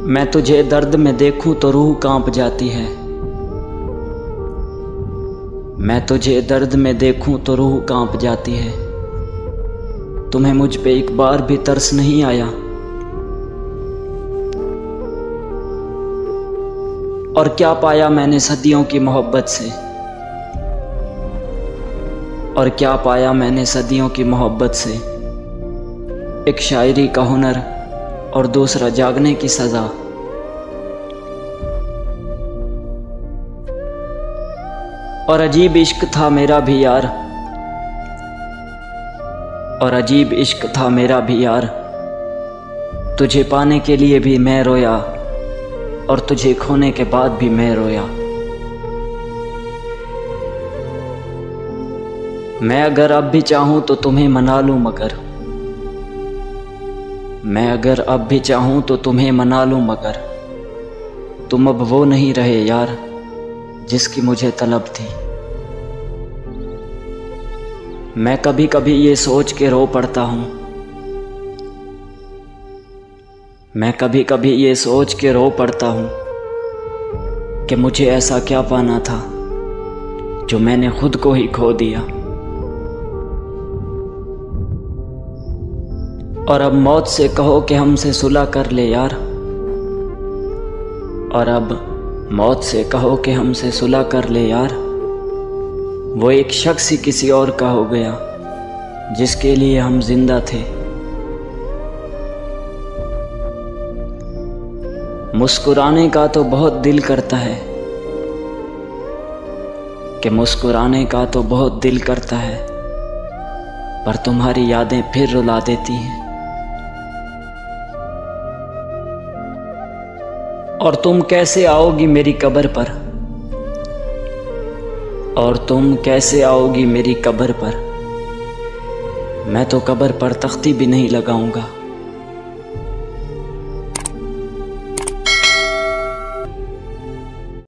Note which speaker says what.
Speaker 1: मैं तुझे दर्द में देखूं तो रूह कांप जाती है। मैं तुझे दर्द में देखूं तो रूह कांप जाती है। तुम्हें मुझ पे एक बार भी तरस नहीं आया। और क्या पाया मैंने सदियों की मोहब्बत से, और क्या पाया मैंने सदियों की मोहब्बत से। एक शायरी का हुनर और दूसरा जागने की सज़ा। और अजीब इश्क था मेरा भी यार, और अजीब इश्क था मेरा भी यार। तुझे पाने के लिए भी मैं रोया, और तुझे खोने के बाद भी मैं रोया। मैं अगर अब भी चाहूं तो तुम्हें मना लूं, मगर मैं अगर अब भी चाहूं तो तुम्हें मना लूं, मगर तुम अब वो नहीं रहे यार जिसकी मुझे तलब थी। मैं कभी कभी ये सोच के रो पड़ता हूँ, मैं कभी कभी ये सोच के रो पड़ता हूँ कि मुझे ऐसा क्या पाना था जो मैंने खुद को ही खो दिया। और अब मौत से कहो कि हमसे सुलह कर ले यार, और अब मौत से कहो कि हमसे सुलह कर ले यार। वो एक शख्स ही किसी और का हो गया जिसके लिए हम जिंदा थे। मुस्कुराने का तो बहुत दिल करता है, कि मुस्कुराने का तो बहुत दिल करता है, पर तुम्हारी यादें फिर रुला देती हैं। और तुम कैसे आओगी मेरी कब्र पर, और तुम कैसे आओगी मेरी कब्र पर। मैं तो कब्र पर तख्ती भी नहीं लगाऊंगा।